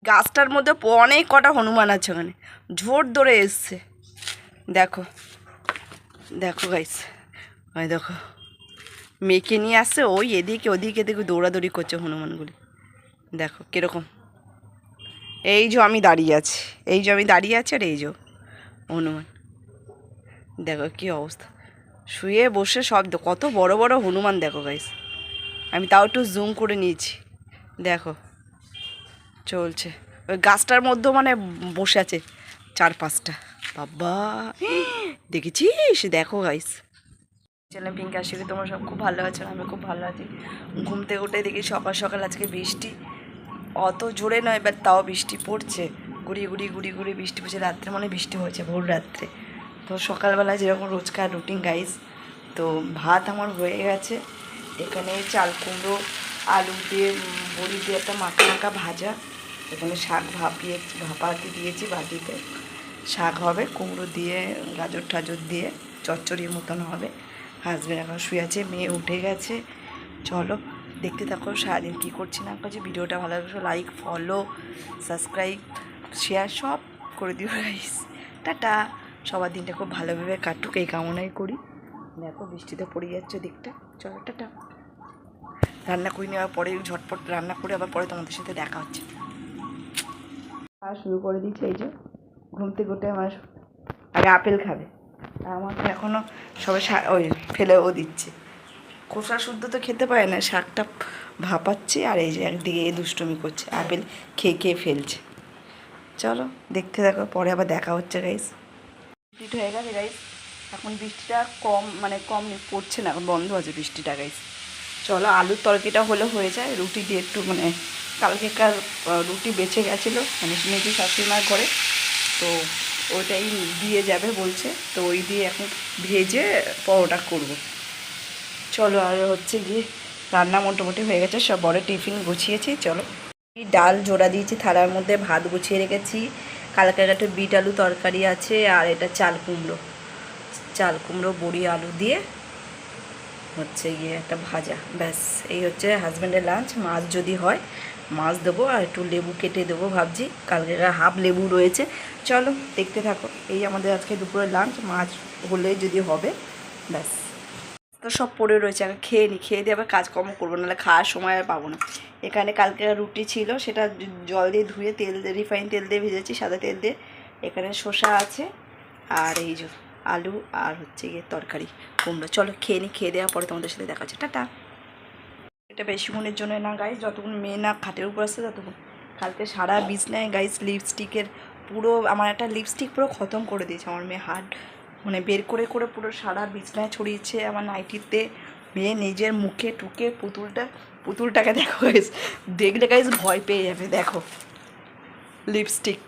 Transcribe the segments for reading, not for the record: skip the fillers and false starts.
গাছটার মধ্যে অনেক কটা হনুমান আছে, ওখানে ঝোর ধরে এসছে। দেখো দেখো গাইস, ওই দেখো মেয়েকে নিয়ে আসছে, ওই এদিকে ওদিকে এদিকে দৌড়াদৌড়ি করছে হনুমানগুলি। দেখো কীরকম, এই যে আমি দাঁড়িয়ে আছি, এই যে আমি দাঁড়িয়ে আছি, আর এই যে হনুমান। দেখো কি অবস্থা, শুয়ে বসে সব কত বড় বড় হনুমান দেখো গাইস। আমি তাও একটু জুম করে নিয়েছি। দেখো চলছে ওই গাছটার মধ্যেও মানে বসে আছে 4-5টা। বাবা দেখেছিস? দেখো গাইস, চ্যানেল পিঙ্ক আশিকে তোমরা সব খুব ভালো আছো, আমি খুব ভালো আছি। ঘুম থেকে উঠে দেখি সকাল সকাল আজকে বৃষ্টি, অত জোরে নয় এবার তাও বৃষ্টি পড়ছে, গুড়ি গুড়ি গুড়ি গুড়ি বৃষ্টি পড়ছে। রাত্রে মানে বৃষ্টি হয়েছে, ভোর রাত্রে। তো সকালবেলা যেরকম রোজকার রুটিন গাইস, তো ভাত আমার হয়ে গেছে। এখানে চাল কুমড়ো আলু দিয়ে বড়ি দিয়ে একটা মাখা মাখা ভাজা, এখানে শাক ভাপাতে দিয়েছি বাটিতে। শাক হবে কুমড়ো দিয়ে, গাজর টাজর দিয়ে চচ্চড়ির মতন হবে। হাজব্যান্ড এখন শুয়ে আছে, মেয়ে উঠে গেছে। চলো দেখতে থাকো সারাদিন কী করছি না করছি। ভিডিওটা ভালো লাগলে লাইক, ফলো, সাবস্ক্রাইব, শেয়ার সব করে দিও গাইস। টাটা, সবার দিনটা খুব ভালোভাবে কাটুক এই কামনাই করি। দেখো বৃষ্টিতে পড়ে যাচ্ছে দিকটা। চলো টাটা, রান্না করে নেওয়ার পরে ঝটপট রান্না করে আবার পরে তোমাদের সাথে দেখা হচ্ছে। আর শুরু করে দিচ্ছে, এই যে ঘুম থেকে উঠে আমার আগে আপেল খাবে, আর আমাকে এখনও সবাই ওই ফেলেও দিচ্ছে। খোসা শুদ্ধ তো খেতে পারে না, শাকটা ভাপাচ্ছে, আর এই যে একদিকে দুষ্টুমি করছে, আপেল খেয়ে খেয়ে ফেলছে। চলো দেখতে দেখো, পরে আবার দেখা হচ্ছে গাইস। কমপ্লিট হয়ে গেছে গাইস, এখন বৃষ্টিটা কম মানে কম পড়ছে না, এখন বন্ধ আছে বৃষ্টিটা গাইস। চলো আলুর তরকারিটা হলে হয়ে যায়, রুটি দিয়ে একটু মানে কালকেকার রুটি বেঁচে গেছিলো মানে মেয়েটি শাশুড়িমার ঘরে, তো ওইটাই দিয়ে যাবে বলছে, তো ওই দিয়ে এখন ভেজে পরোটা করব। চলো আর হচ্ছে গিয়ে রান্না মোটামুটি হয়ে গেছে, সব বড় টিফিন গুছিয়েছি। চলো ডাল জোড়া দিয়েছি, থালার মধ্যে ভাত গুছিয়ে রেখেছি, কালকে একটা বিট আলু তরকারি আছে, আর এটা চাল কুমড়ো বড়ি আলু দিয়ে হচ্ছে গিয়ে একটা ভাজা, ব্যাস এই হচ্ছে হাজব্যান্ডের লাঞ্চ। মাছ যদি হয় মাছ দেবো, আর একটু লেবু কেটে দেবো ভাবছি, কালকে হাফ লেবু রয়েছে। চলো দেখতে থাকো, এই আমাদের আজকে দুপুরের লাঞ্চ। মাছ হলে যদি হবে, ব্যাস। তো সব পড়ে রয়েছে, আগে খেয়ে নিই, খেয়ে দিয়ে আবার কাজকর্ম করবো, নাহলে খাওয়ার সময় আর পাবো না। এখানে কালকে রুটি ছিল, সেটা জল দিয়ে ধুয়ে তেল দিয়ে রিফাইন তেল দিয়ে ভেজেছি, সাদা তেল দিয়ে। এখানে শসা আছে, আর এই যে আলু, আর হচ্ছে গিয়ে তরকারি কুমড়ো। চলো খেয়ে নিই, খেয়ে দেওয়ার পরে তোমাদের সাথে দেখা হচ্ছে। টাটা। এটা বেশিক্ষণের জন্য না গাইস, যতক্ষণ মেয়ে না খাটের উপর আসছে ততক্ষণ। কালকে সারা বিছনায় গাইস লিপস্টিকের পুরো, আমার একটা লিপস্টিক পুরো খতম করে দিয়েছে আমার মেয়ে, হাত মানে বের করে করে পুরো সারা বিছনায় ছড়িয়েছে আমার নাইটিতে। মেয়ে নিজের মুখে টুকে পুতুলটাকে দেখো গাইস, দেখলে গাইস ভয় পেয়ে যাবে। দেখো লিপস্টিক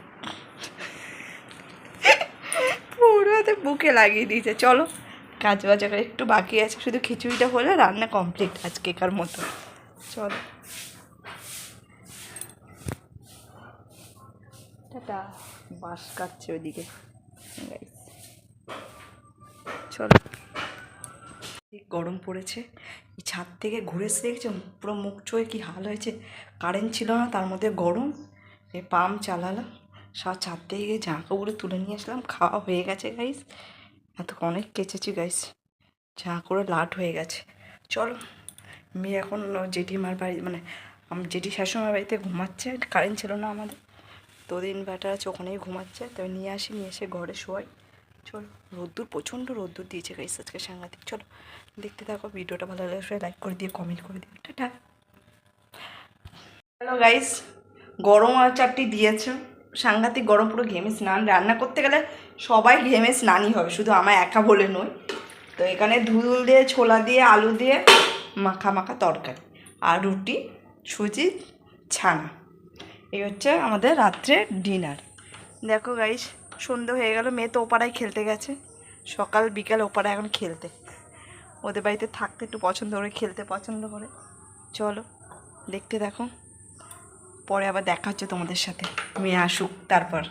পুরো বুকে লাগিয়ে দিয়েছে। চলো কাজ বাজ একটু বাকি আছে, শুধু খিচুড়িটা হলে রান্না কমপ্লিট আজকেকার মতো। চলো টাটা। বাঁশ কাটছে ওইদিকে গাইস। চলো, গরম পড়েছে, এই ছাদ থেকে ঘুরে এসে দেখছো পুরো মুখ চোয়ে কী হাল হয়েছে। কারেন্ট ছিল না, তার মধ্যে গরম, এই পাম্প চালালাম, সব ছাদ থেকে গিয়ে জামা কাপড় তুলে নিয়ে আসলাম। খাওয়া হয়ে গেছে গাইস, এত অনেক কেচেছি গাইস, জামা করে লাট হয়ে গেছে। চলো মেয়ে এখন জেঠিমার বাড়ি মানে জেঠি শাশুড়িমার বাড়িতে ঘুমাচ্ছে, কারেন্ট ছিল না আমাদের, তো ইনভার্টার আছে, ওখানেই ঘুমাচ্ছে। তবে নিয়ে আসি, নিয়ে এসে ঘরে শোয়াই। চলো রোদ্দুর, প্রচণ্ড রোদ্দুর দিয়েছে গাইস আজকে, সাংঘাতিক। চলো দেখতে থাকো, ভিডিওটা ভালো লাগলে লাইক করে দিয়ে কমেন্ট করে দিও। টাটা। হ্যালো গাইস, গরম আর চারটি দিয়েছে, সাংঘাতিক গরম, পুরো ঘেমে স্নান। রান্না করতে গেলে সবাই ঘেমে স্নানই হবে, শুধু আমার একা বলে নয়। তো এখানে ধুল দিয়ে, ছোলা দিয়ে, আলু দিয়ে মাখা মাখা তরকারি, আর রুটি, সুজি, ছানা, এই হচ্ছে আমাদের রাত্রে ডিনার। দেখো গাইস, সন্ধে হয়ে গেল, মেয়ে তো ওপাড়ায় খেলতে গেছে, সকাল বিকাল ওপাড়ায় এখন খেলতে। ওদের বাড়িতে থাকতে একটু পছন্দ করে, খেলতে পছন্দ করে। চলো দেখতে দেখো, পরে আবার দেখা হচ্ছে তোমাদের সাথে, মেয়ে আসুক তারপর।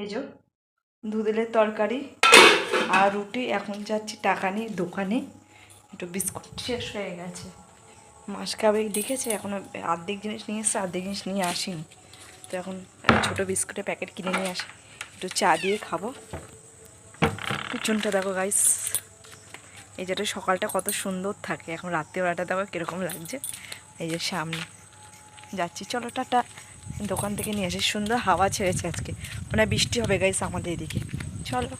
এই যে দুধেলের তরকারি আর রুটি, এখন যাচ্ছি টাকা নিয়ে দোকানে, একটু বিস্কুট শেষ হয়ে গেছে, মাস খাবেক দেখেছে, এখনও অর্ধেক জিনিস নিয়ে এসছে, অর্ধেক জিনিস নিয়ে আসিনি। তো এখন ছোটো বিস্কুটের প্যাকেট কিনে নিয়ে আসি, একটু চা দিয়ে খাবো। পিছনটা দেখো গাইস, এই যেটা সকালটা কত সুন্দর থাকে, এখন রাত্রিবেলাটা দেখো কীরকম লাগছে। এই যে সামনে যাচ্ছি, চলো টাটা। দোকান থেকে নিয়ে আসি, সুন্দর হাওয়া ছেড়েছে আজকে, মানে বৃষ্টি হবে গাইস আমাদের এদিকে। চলো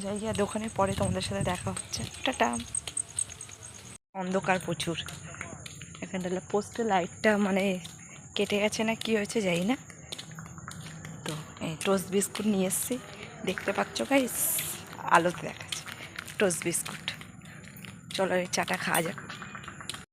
যাই গিয়ে দোকানে, পরে তোমাদের সাথে দেখা হচ্ছে, টাটা। অন্ধকার প্রচুর, এখানটা পোস্টের লাইটটা মানে কেটে গেছে না কি হয়েছে জানি না। তো এই টোস্ট বিস্কুট নিয়ে এসেছি, দেখতে পাচ্ছ গাইস, আলোতে দেখাচ্ছে টোস্ট বিস্কুট। চলো এই চাটা খাওয়া যাক।